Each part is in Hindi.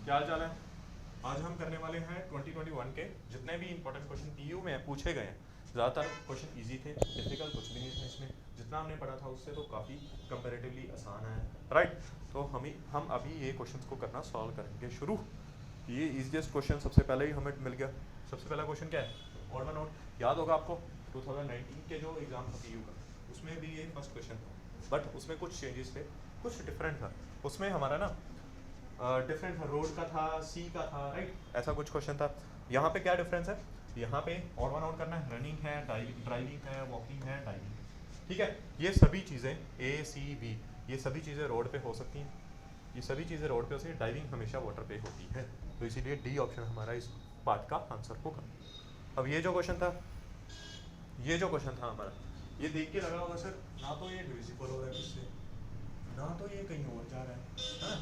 क्या हाल चाल है। आज हम करने वाले हैं 2021 के जितने भी इंपॉर्टेंट क्वेश्चन पीयू में पूछे गए हैं। ज़्यादातर क्वेश्चन इजी थे, डिफिकल्ट कुछ भी नहीं था इसमें। जितना हमने पढ़ा था उससे तो काफ़ी कंपैरेटिवली आसान है, राइट। तो हम अभी ये क्वेश्चन को करना सॉल्व करेंगे शुरू। ये इजीएस्ट क्वेश्चन सबसे पहले ही हमें मिल गया। सबसे पहला क्वेश्चन क्या है, ऑड वन आउट। याद होगा आपको 2019 के जो एग्ज़ाम था पीयू का, उसमें भी ये फर्स्ट क्वेश्चन था, बट उसमें कुछ चेंजेस थे, कुछ डिफरेंट था। उसमें हमारा ना डिफरेंट था, रोड का था, सी का था, राइट। ऐसा कुछ क्वेश्चन था। यहाँ पे क्या डिफरेंस है, यहाँ पे ऑड वन आउट करना है, रनिंग है, ड्राइविंग है, वॉकिंग है, डाइविंग है, ठीक है। ये सभी चीज़ें ए सी बी, ये सभी चीज़ें रोड पे हो सकती हैं, ये सभी चीज़ें रोड पे हो सकती हैं। डाइविंग हमेशा वाटर पे होती है, तो इसीलिए डी ऑप्शन हमारा इस पार्ट का आंसर होगा। अब ये जो क्वेश्चन था, ये जो क्वेश्चन था हमारा, ये देख के लगा होगा सर ना तो ये डिविजिबल हो रहा है इससे, ना तो ये कहीं और जा रहा है ना,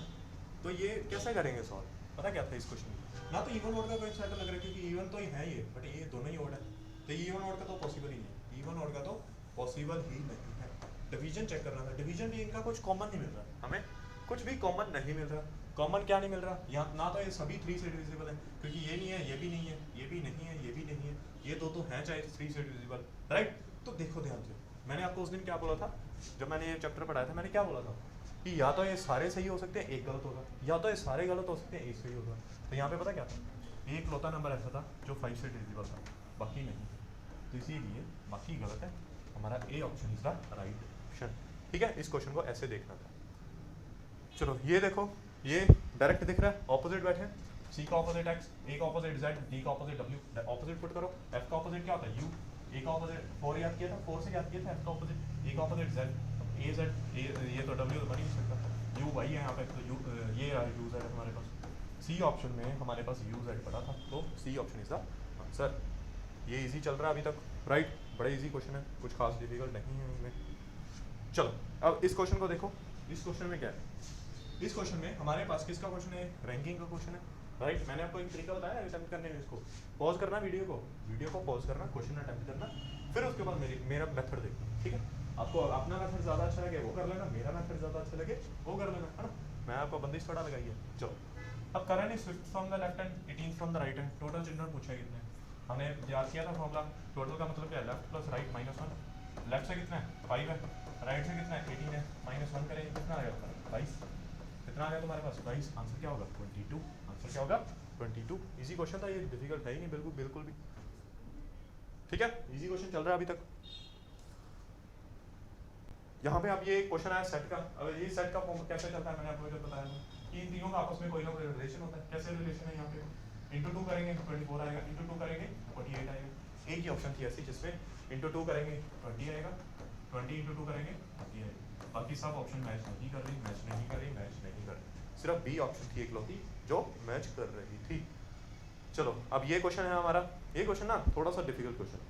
तो ये कैसे करेंगे सॉल्व। पता क्या था इस क्वेश्चन में, ना तो इवन ऑड का कोई सेट लग रहा है क्योंकि इवन तो है ये, बट ये दोनों ही ऑड है, तो ये इवन ऑड का तो पॉसिबल ही नहीं है, इवन ऑड का तो पॉसिबल ही नहीं है। डिवीजन चेक करना था, डिवीजन भी इनका कुछ कॉमन नहीं मिल रहा, हमें कुछ भी कॉमन नहीं मिल रहा। कॉमन क्या नहीं मिल रहा यहाँ, ना तो ये सभी 3 से डिविजिबल है, क्योंकि ये नहीं है, ये भी नहीं है, ये भी नहीं है, ये भी नहीं है, ये दो तो हैं चाहे 3 से डिविजिबल, राइट। तो देखो ध्यान से, मैंने आपको उस दिन क्या बोला था, जब मैंने ये चैप्टर पढ़ाया था, मैंने क्या बोला था कि या तो ये सारे सही हो सकते हैं, एक गलत होगा, या तो ये सारे गलत हो सकते हैं, एक सही होगा। तो यहाँ पे पता क्या था, एक लौता नंबर ऐसा था जो 5 से डिविजिबल था, बाकी नहीं, तो इसीलिए बाकी गलत है। हमारा A option is the right option, ठीक है। इस क्वेश्चन को ऐसे देखना था। चलो ये देखो, ये डायरेक्ट दिख रहा है, ऑपोजिट बैठे हैं, सी का ऑपोजिट एक्स, ए का ऑपोजिट जेड, डी का ऑपोजिट डब्ल्यू, ऑपोजिट पुट करो। एफ का ऑपोजिट क्या होता है, यू, ए का ऑपोजिट 4 याद किया था, 4 से याद किया था, एफ का ऑपोजिट, ए का ऑपोजिट जेड, ए जेड, ये तो डब्ल्यू तो बन ही नहीं सकता, यू वही है यहाँ पे, तो यू ये यू जेड हमारे पास। सी ऑप्शन में हमारे पास यू जेड पड़ा था, तो C option is the answer. ये इजी चल रहा है अभी तक, राइट। बड़ा इजी क्वेश्चन है, कुछ खास डिफिकल्ट नहीं है इनमें। चलो अब इस क्वेश्चन को देखो, इस क्वेश्चन में क्या है, इस क्वेश्चन में हमारे पास किसका क्वेश्चन है, रैंकिंग का क्वेश्चन है, राइट। मैंने आपको एक तरीका बताया अटेम्प्ट करने में, इसको पॉज करना, वीडियो को पॉज करना, क्वेश्चन अटेम्प्ट करना, फिर उसके बाद मेरा मेथड देखना, ठीक है। आपको अपना मेथड ज़्यादा अच्छा लगे वो कर लेना, मेरा मेथड ज़्यादा अच्छा लगे वो कर लेना, है ना। मैं आपको बंदिश थोड़ा लगाई है। चलो अब current is 5 from the left hand, 18 from the right hand, total children पूछा है कितने। हमने याद किया था फॉर्मूला, टोटल का मतलब क्या है, left plus right minus 1। Left से कितना है 5 है, राइट से कितना है 18 है, माइनस 1 करेंगे कितना आ जाएगा 22। कितना आ गया तुम्हारे पास 22, आंसर क्या होगा 22, आंसर क्या होगा 22। इजी क्वेश्चन था ये, डिफिकल्ट है ही नहीं बिल्कुल, बिल्कुल भी, ठीक है। इजी क्वेश्चन चल रहा है अभी तक। यहाँ पे अब ये क्वेश्चन आया सेट का। अब ये सेट का फॉर्म कैसे चलता है, मैंने आपको जब बताया था कि इन तीनों का आपस में कोई ना कोई रिलेशन होता है। कैसे रिलेशन है, यहाँ पे इंटू 2 करेंगे 24 आएगा, इंटू 2 करेंगे 48 आएगा। एक ही ऑप्शन थी ऐसी जिसमें इंटू 2 करेंगे 20 आएगा, 20 इंटू 2 करेंगे 30 आएगा। बाकी सब ऑप्शन मैच नहीं कर रही, मैच नहीं कर रही, मैच नहीं कर रही, सिर्फ बी ऑप्शन थी इकलौती जो मैच कर रही थी। चलो अब ये क्वेश्चन है हमारा, ये क्वेश्चन ना थोड़ा सा डिफिकल्ट क्वेश्चन है।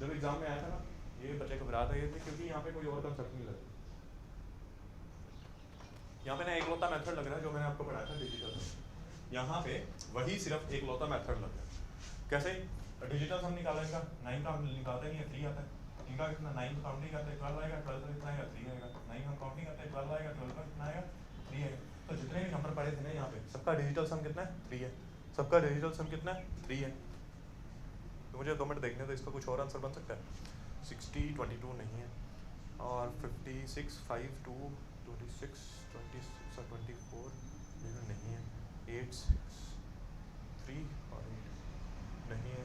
जब एग्जाम में आया था ना, ये बच्चे घबरा गए थे क्योंकि यहाँ पे कोई और कंसेप्ट नहीं लगा। यहाँ पे ना एक लौता मेथड लग रहा है जो मैंने आपको पढ़ाया था डिजिटल, यहाँ पे वही सिर्फ एक लौता मेथड लग रहा है। कैसे, डिजिटल हम निकालेंगे, 9 का हम निकालते नहीं है, 3 आता है। इनका कितना 9 का काउंटिंग करते हैं 12 आएगा, 12 का कितना आएगा 3 आएगा। 9 हम काउंटिंग करते हैं 12 आएगा, 12 का कितना आएगा 3 आएगा। तो जितने भी नंबर पड़े थे ना यहाँ पे, सबका डिजिटल सम कितना है 3 है, सबका डिजिटल सम कितना है 3 है। तो मुझे 2 मिनट देखने तो इसका कुछ और आंसर बन सकता है। 60 22 नहीं है, और 56 5 2 26 26 और 24 नहीं है, 8 6 3 और 8 नहीं है,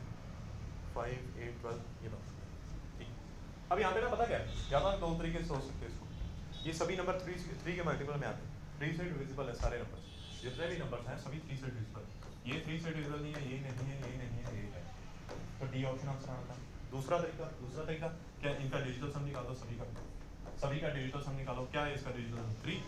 5 8 12 ये बात ठीक। अब यहाँ पे ना पता क्या है, या तो 2 तरीके से सोच सकते हैं इसको। ये सभी नंबर 3 के मल्टीपल में आते हैं, 3 से डिविजिबल है सारे नंबर, जितने भी नंबर हैं सभी 3 से डिविजिबल। ये 3 से डिविजिबल नहीं है, ये नहीं है, ये नहीं है, ये है, तो डी ऑप्शन आंसर आना था। दूसरा तरीका क्या, इनका डिजिटल सम निकालो, सभी का डिजिटल सम निकालो। क्या है इसका डिजिटल सम 3,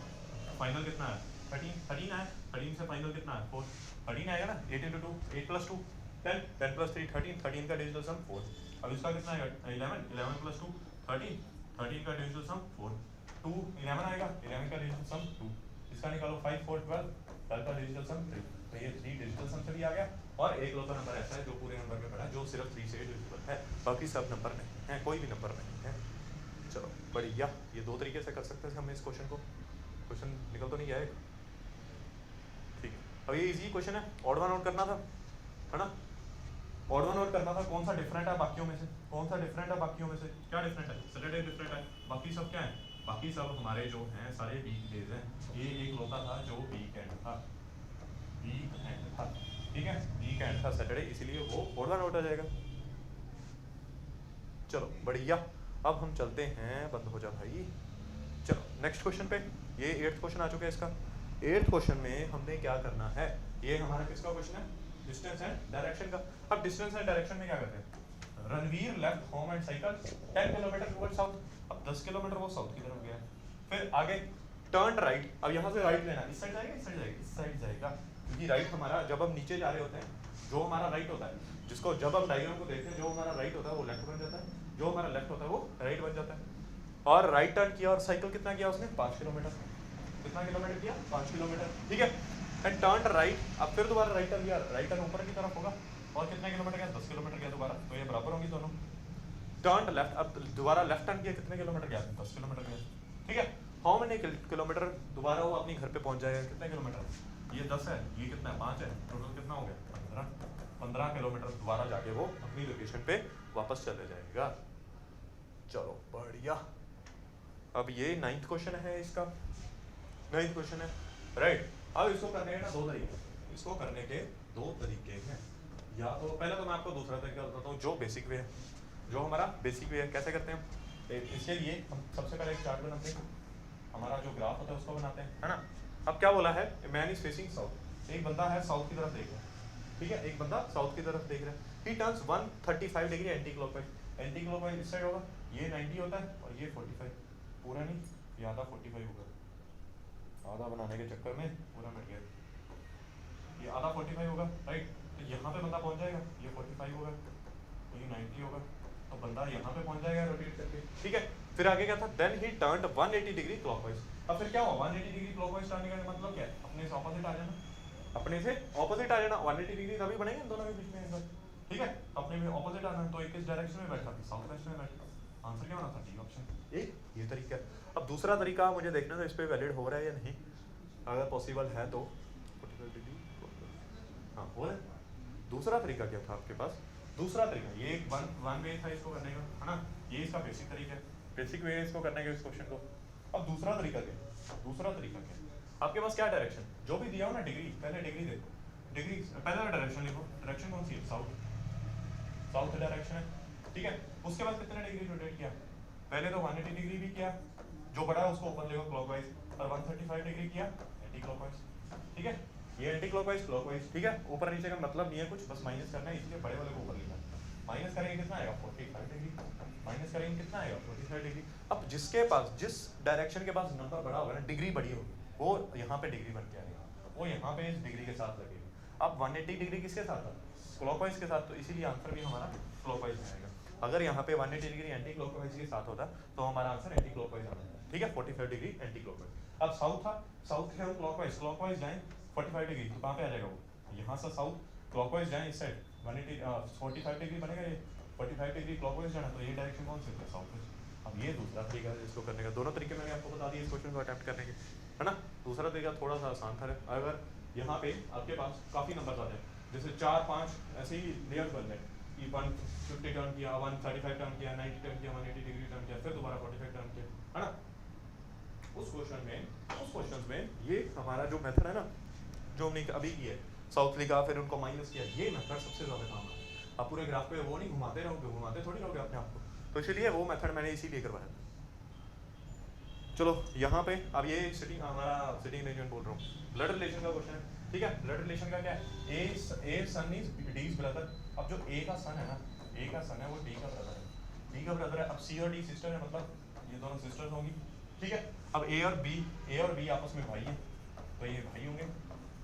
फाइनल कितना है 13 है, 13 से फाइनल कितना है 4, 13 आएगा ना, 8 इंटू 2 8 प्लस 2 10, 10 प्लस 3 13, 13 का डिजिटल सम 4। अब इसका कितना आएगा 11, 11 प्लस 2 13, 13 का डिजिटल सम 4, 2 11 आएगा, 11 का डिजिटल सम 2, इसका निकालो 5 4 12, 12 का डिजिटल सम 3। तो ये 3 डिजिटल सम से भी आ गया, और एक लौता नंबर ऐसा है जो पूरे नंबर में पड़ा है, जो सिर्फ 3 से डिविजिबल है, बाकी सब नंबर नहीं है, कोई भी नंबर नहीं है। चलो बढ़िया, ये 2 तरीके से कर सकते हैं हम इस क्वेश्चन को। क्वेश्चन निकल तो नहीं गया एक, ठीक है। अब ये इजी क्वेश्चन है, ऑड वन आउट करना था, है ना, ऑड वन आउट करना था, कौन सा डिफरेंट है बाकियों में से, कौन सा डिफरेंट है बाकियों में से, क्या डिफरेंट है, सैटरडे डिफरेंट है, बाकी सब क्या है, बाकी सब हमारे जो हैं सारे वीक डेज हैं, ये एक होता था जो वीकेंड था, वीकेंड था, ठीक है, वीकेंड था सैटरडे, इसीलिए वो ऑड वन आउट आ जाएगा। चलो बढ़िया, अब हम चलते हैं, बंद हो जा भाई, चलो नेक्स्ट क्वेश्चन पे, ये 8th क्वेश्चन आ चुका है इसका। 8th क्वेश्चन में हमने क्या करना है, ये हमारा किसका क्वेश्चन है, डिस्टेंस एंड डायरेक्शन का। अब डिस्टेंस एंड डायरेक्शन में क्या करते हैं, Ranveer left home and cycle 10 kilometre towards south, अब 10 किलोमीटर वो साउथ की तरफ गया, फिर आगे टर्न राइट, अब यहाँ से राइट लेना, इस साइड जाएगा, इस साइड जाएगा, इस साइड जाएगा, क्योंकि राइट हमारा जब हम नीचे जा रहे होते हैं, जो हमारा राइट होता है, जिसको जब हम डायग्राम को देखते हैं, जो हमारा राइट होता है वो लेफ्ट बन जाता है, जो हमारा लेफ्ट होता है वो राइट बन जाता है। और राइट टर्न किया और साइकिल कितना किया उसने, 5 किलोमीटर, कितना किलोमीटर किया, 5 किलोमीटर, ठीक है, एंड टर्न राइट, अब फिर दोबारा राइट टर्न किया, राइट टर्न ऊपर की तरफ होगा, और कितना किलोमीटर गया, 10 किलोमीटर गया दोबारा, तो ये बराबर होंगी दोनों। टर्न लेफ्ट, अब दोबारा लेफ्ट टर्न किया, कितने किलोमीटर गया, 10 किलोमीटर गया, ठीक है, हाउ मेनी किलोमीटर, दोबारा वो अपनी घर पे पहुंच जाएगा, कितने किलोमीटर, ये 10 है, ये कितना है, 5 है, टोटल कितना हो गया, 15 किलोमीटर दोबारा जाके वो अपनी लोकेशन पे वापस चले जाएगा। चलो बढ़िया, अब ये 9th क्वेश्चन है इसका, 9th क्वेश्चन है, राइट। अब इसको करने के ना 2 तरीके, इसको करने के 2 तरीके हैं, या तो पहले तो मैं आपको दूसरा तरीका बताता हूँ, जो बेसिक वे है, जो हमारा बेसिक वे है, कैसे करते हैं, इसके लिए हम सबसे पहले एक चार्ट बनाते हैं, हमारा जो ग्राफ होता है उसको बनाते हैं, है ना। अब क्या बोला है, मैन इज फेसिंग साउथ, एक बंदा है साउथ की तरफ देख रहा है, ठीक है, एक बंदा साउथ की तरफ देख रहा है, ही turns 135 degree anti clockwise, anti clockwise इस साइड होगा, ये 90 होता है और ये 45, पूरा नहीं, ये आधा 45 होगा, आधा बनाने के चक्कर में पूरा मिट गया, ये आधा 45 होगा, राइट, तो यहाँ पे बंदा पहुँच जाएगा, ये 45 होगा, तो ये 90 होगा, तो बंदा यहाँ पे पहुँच जाएगा रोटेट करके, ठीक है। फिर आगे क्या था, then he turned 180 degree clockwise, अब फिर क्या हुआ, 180 डिग्री क्लॉकवाइज टर्न का मतलब क्या है, अपने से ऑपोजिट आ जाना, अपने से ऑपोजिट आ जाना, 180 डिग्री तभी बनेगा इन दोनों के बीच में एक बार, ठीक है, अपने में ऑपोजिट आना, तो एक इस डायरेक्शन में बैठा, साउथ वेस्ट में बैठा, आंसर क्या होना था, डी ऑप्शन, एक ये तरीका है। अब दूसरा तरीका मुझे देखना था इस पे वैलिड हो रहा है या नहीं, अगर पॉसिबल है तो 45 डिग्री, हाँ हो रहा है। दूसरा तरीका क्या था आपके पास, दूसरा तरीका ये एक वन वे था इसको करने का, है ना, ये इसका बेसिक तरीका है, बेसिक वे इसको करने का इस क्वेश्चन को। अब दूसरा तरीका क्या, दूसरा तरीका क्या, आपके पास क्या डायरेक्शन, जो भी दिया हो ना डिग्री, पहले डिग्री देखो, डिग्री पहले डायरेक्शन लिखो, डायरेक्शन कौन सी है, साउथ, साउथ डायरेक्शन है, ठीक है, उसके बाद कितने डिग्री रोटेट किया, पहले तो 180 डिग्री भी किया, जो बड़ा है उसको ऊपर ले लो क्लॉकवाइज, और 135 डिग्री किया एंटी क्लॉकवाइज, ठीक है, ये एंटी क्लॉकवाइज क्लॉकवाइज, ठीक है, ऊपर नीचे का मतलब नहीं है कुछ, बस माइनस करना है, इसलिए बड़े वाले को ऊपर लिखा, माइनस करेंगे कितना आएगा 45 डिग्री, माइनस करेंगे कितना आएगा 45 डिग्री। अब जिसके पास, जिस डायरेक्शन के पास नंबर बड़ा होगा ना, डिग्री बड़ी होगी, वो यहाँ पे डिग्री बन के आएगा, वो यहाँ पे इस डिग्री के साथ लगेगा। अब 180 डिग्री किसके साथ था, क्लॉकवाइज के साथ, तो इसीलिए आंसर भी हमारा क्लॉकवाइज आएगा। अगर यहाँ पे 180 डिग्री एंटी क्लॉकवाइज के साथ होता तो हमारा आंसर एंटी क्लॉकवाइज आना था, ठीक है, 45 डिग्री एंटी क्लॉकवाइज। अब साउथ था, साउथ है क्लॉकवाइज, क्लॉकवाइज जाएं 45 डिग्री, तो कहाँ पे आ जाएगा वो, यहाँ से साउथ क्लॉकवाइज जाएं इस साइड 45 डिग्री बनेगा, ये 45 डिग्री क्लॉकवाइज जाना, तो ये डायरेक्शन कौन सी है, साउथ। अब ये दूसरा तरीका है इसको करने का, दोनों तरीके मैंने आपको बता दिए इस क्वेश्चन को अटेम्प्ट करने के, है ना। दूसरा तरीका थोड़ा सा आसान था, अगर यहाँ पे आपके पास काफ़ी नंबर आते हैं, जैसे 4-5 ऐसे ही लेयर्स बन गए, 150 टर्न किया, 135 टर्न किया, 90 टर्न किया, 180 डिग्री टर्न किया, फिर दोबारा 45 टर्न किया, है ना। उस क्वेश्चन में ये हमारा जो मेथड है ना, जो हमने अभी किया है, साउथ लिखा फिर उनको माइनस किया, ये मेथड सबसे ज़्यादा काम है। आप पूरे ग्राफ पे वो नहीं घुमाते रहोगे, घुमाते थोड़ी रहोगे अपने आप को, तो इसीलिए वो मेथड मैंने इसीलिए करवाया। चलो यहाँ पे अब ये सिटिंग, हमारा सिटिंग अरेंजमेंट बोल रहा हूँ, ब्लड रिलेशन का क्वेश्चन है, ठीक है। ब्लड रिलेशन का क्या है, ए सन इज डी ब्रदर। अब जो ए का सन है ना, ए का सन है वो डी का ब्रदर है, डी का ब्रदर है। अब सी और डी सिस्टर है, मतलब ये दोनों सिस्टर्स होंगी, ठीक है। अब ए और बी आपस में भाई है, तो ये भाई होंगे,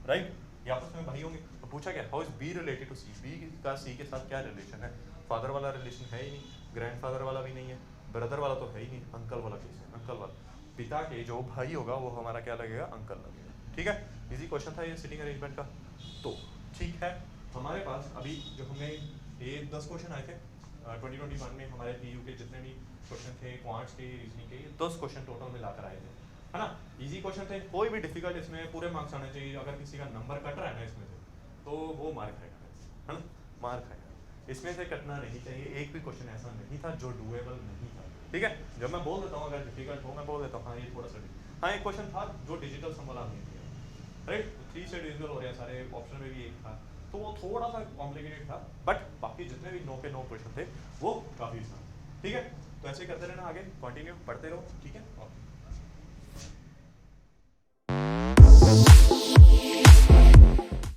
राइट, ये आपस में भाई होंगे। तो पूछा क्या, how is B related to C, B का सी के साथ क्या रिलेशन है। फादर वाला रिलेशन है ही नहीं, ग्रैंडफादर वाला भी नहीं है, ब्रदर वाला तो है ही नहीं, अंकल वाला कैसे, अंकल वाला पिता के जो भाई होगा वो हमारा क्या लगेगा, अंकल लगेगा, ठीक है। इजी क्वेश्चन था ये सिटिंग अरेंजमेंट का। तो ठीक है, हमारे पास अभी जो हमने ये 10 क्वेश्चन आए थे 2021 में, हमारे पीयू के जितने भी क्वेश्चन थे, क्वांट्स के, रीजनिंग के, ये 10 क्वेश्चन टोटल मिलाकर आए थे। है ना। इजी क्वेश्चन थे, कोई भी डिफिकल्ट इसमें पूरे मार्क्स आने चाहिए। अगर किसी का नंबर कट रहा है ना इसमें से तो वो मार खाएगा, है ना, मार खाएगा। इसमें से कटना नहीं चाहिए, एक भी क्वेश्चन ऐसा नहीं था जो डुएबल नहीं था, ठीक है। जब मैं बोल देता हूँ अगर डिफिकल्ट हो, मैं बोल देता हूँ हाँ ये थोड़ा सा, हाँ एक क्वेश्चन था जो डिजिटल सम वाला नहीं दिया, राइट, 3 से डिजिटल हो रहे हैं सारे, ऑप्शन में भी एक था, तो वो थोड़ा सा कॉम्प्लिकेटेड था, बट बाकी जितने भी 9 के 9 क्वेश्चन थे वो काफ़ी आसान, ठीक है। तो ऐसे करते रहना, आगे कंटिन्यू पढ़ते रहो, ठीक है। ओके।